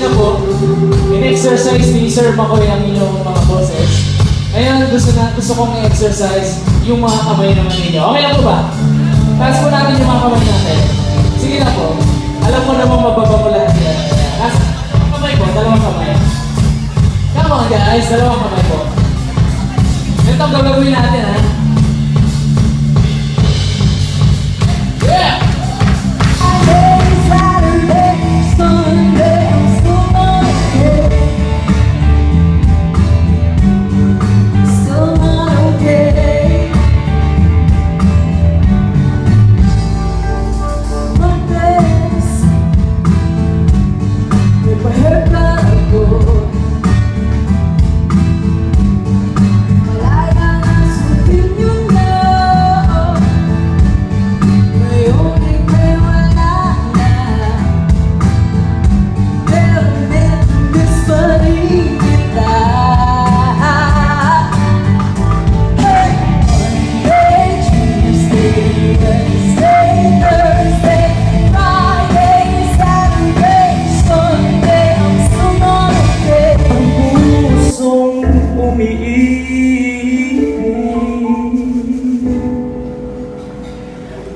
kanina po, in-exercise ni Sir Makoy ang inyong mga boses. Ngayon, gusto kong i-exercise yung mga kamay naman ninyo. Okay lang po ba? Taas po natin yung mga kamay natin. Sige na po. Alam mo namang mababango lahat yan. Taas, kamay po, dalawang kamay. Come on guys, dalawang kamay po. Ito ang gagawin natin ha. Yeah!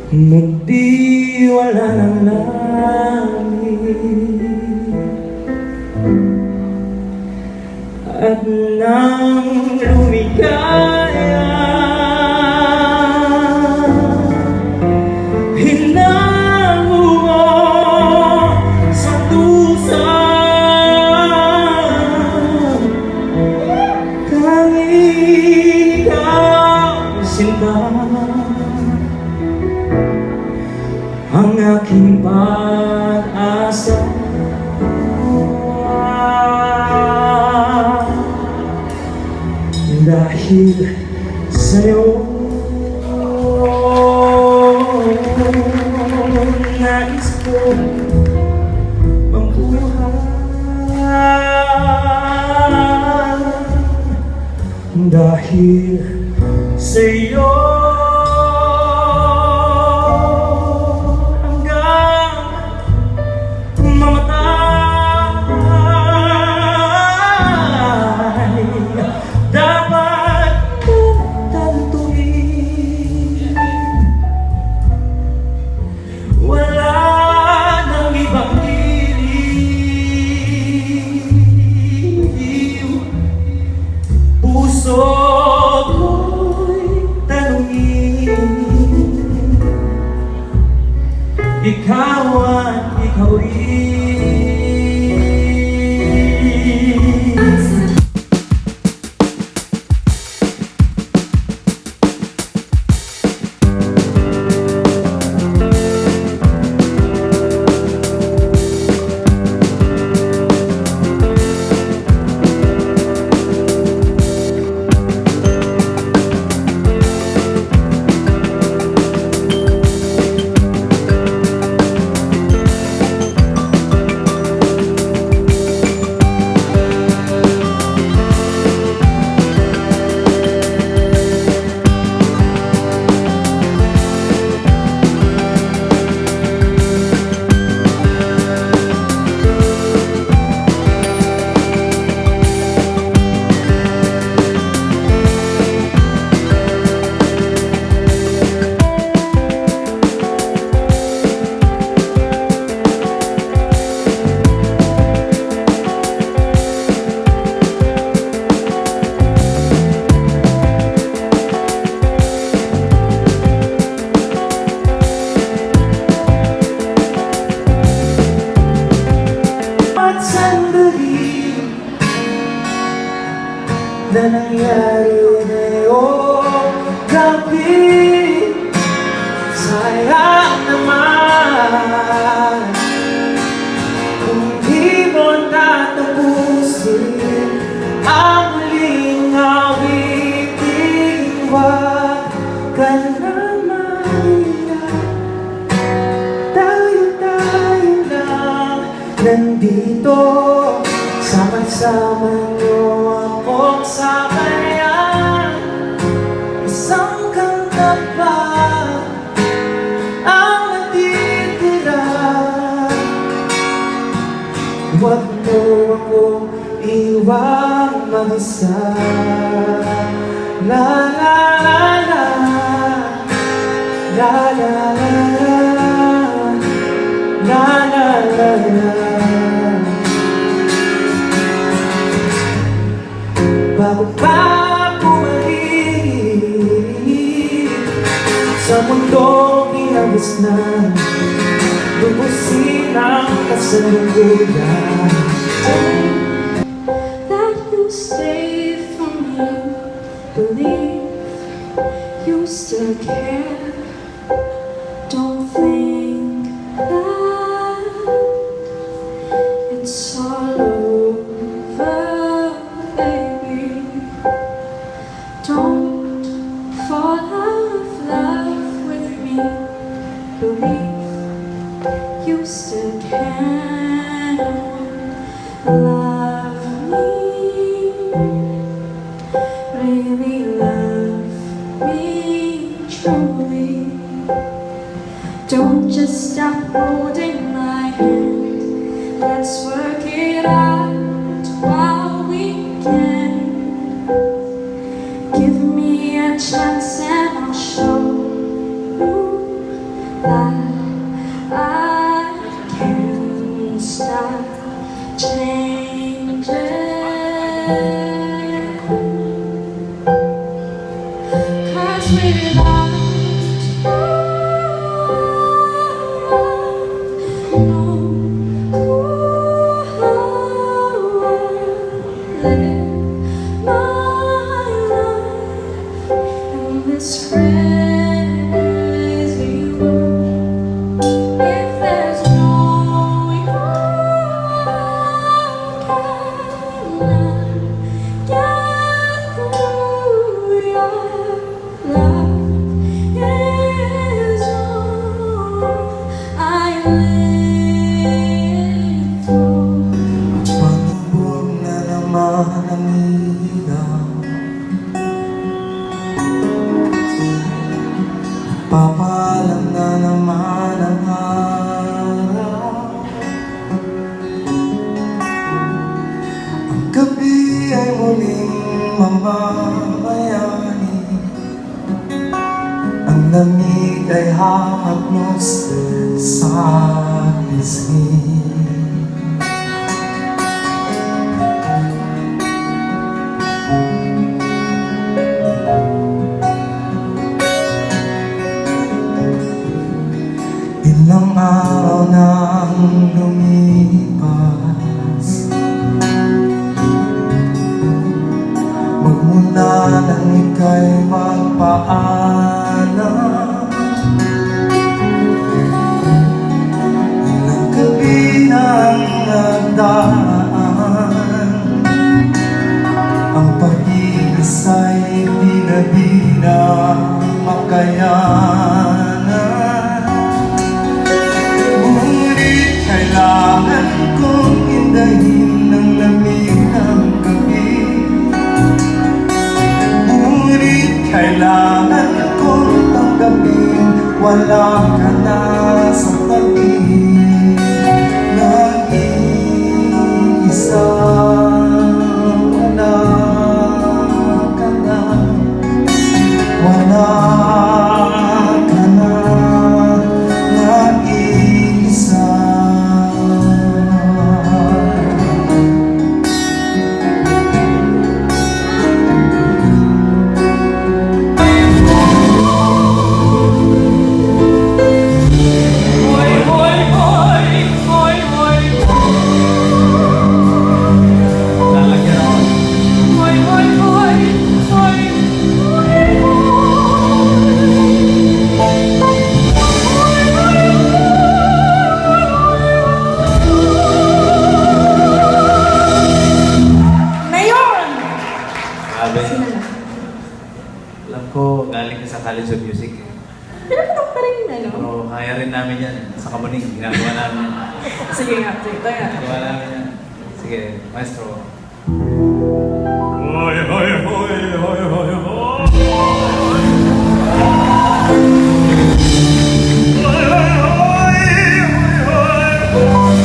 Magdiwala ng langit at nang lumigaya, hinango mo sa dusa, tanging ikaw sinta ang aking pag-asa. Dahil sa'yo nais ko mabuhay. Dahil sa'yo ikaw at ikaw rin. Na nangyari ngayong gabi, sayang naman kung di mo tatapusin ang muling awiting. Wag ka na maiyak, tayo lang nandito, sama-sama niyo akong sabayan. Isang kanta pa ang natitira, huwag mo ako iwang mag-isa. La la la la, la la la la, la la la. Bago pa bumalik sa mundong inabos na, lubusin ang kasalukuyan. That you stay for me, believe you still care. Don't think that it's all over, baby. Don't fall out of love with me, believe you still can love me, really love me truly. Don't just stop holding my hand, let's work it out while we can. Give me a chance and I'll show you that I can't stop changing. 'Cause without you, no clue how I live my life in this crazy world. If there's no you, I cannot get through. Your love is all I live for. Panubog na naman ang ilaw, papalam na naman ang araw. Ang gabi ay muling mamamayani, ang lamig ay hahaplos sa pisngi. Ilang araw nang lumipas, magmula nang ika'y magpaalam. Ilang gabi nang nagdaan, ang pag-ibig ay di na makayanan. Ngunit kailangan kong hindahin ng lamig ng gabi. Ngunit kailangan kong tanggapin, wala ka na sa tabi. Nag-iisa, wala ka na, wala ka na, nag-iisa. Hoy, hoy, hoy! Hoy, hoy! Lalagyan ako. Hoy, hoy, hoy! Hoy! Grabe. Alam ko, galing ka sa College of Music. Pinapatok pa rin, ano? Pero kaya rin namin yan. Sa Kamuning, ginagawa namin yan. Sige nga, sige, ito nga. Ginagawa namin yan. Sige, maestro. Hoy, hoy, hoy, hoy, hoy, hoy. Hoy, hoy, hoy, hoy.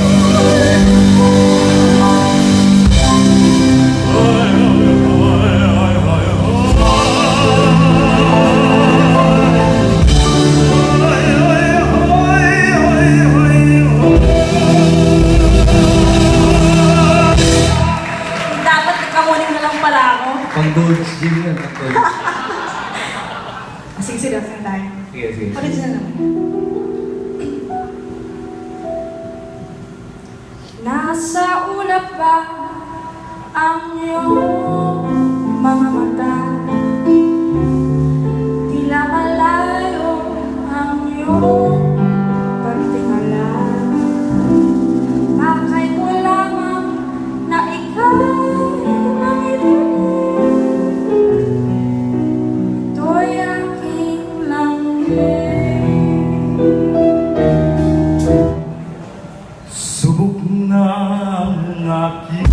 Pang Gold's Gym yun, pang Gold's. Sige, seryoso na tayo. Sige, sige. Original naman. Nasa ulap ba ang iyong mga mata? Tila malayo ang iyong pagtingala. Akay ko lamang na ika'y manginig. Ito'y aking langit. Subok na ang aking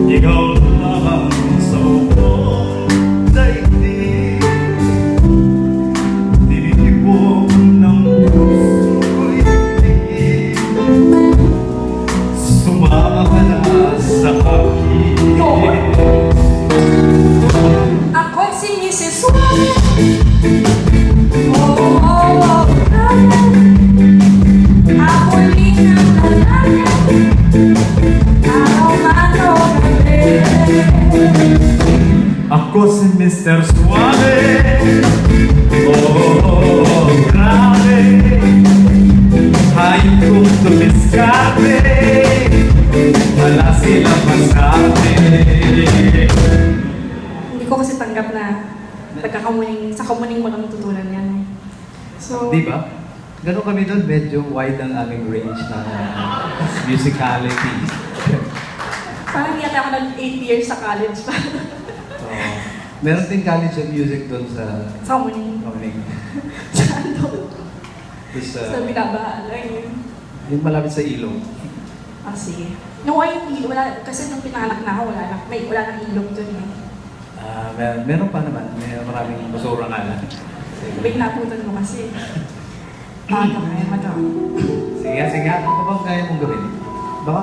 ikaw lang sa buong daigdig. Tinitipon ng puso ko'y tingin. Sumama ka na sa akin. Ako'y sinisisway. Oh, oh, oh, ako'y linang-alayan. Araw man o gabi. Ako si Mr. Suave. Oh, grabe. Hayop kong tumiskate. Wala silang masabi. Hindi ko kasi tanggap na sa kamuning mo lang natutunan yan. So, Di ba? Ganun kami doon, medyo wide ang aming range ng musicality. parang hindi ata ako nag 8 years sa college pa. So, meron din college of music doon sa sa kamuning. Kamuning. Saan doon? Doon Sa binabahala yun. yung malapit sa ilong. Ah, sige. Nung yung ilog, wala, kasi nung pinanganak na ako, wala nang ilog doon eh. Meron pa naman. May maraming basura nga lang. Big naputan mo kasi. Kaya mo to. Sige, sige. Ano pa bang kaya mong gawin? Baka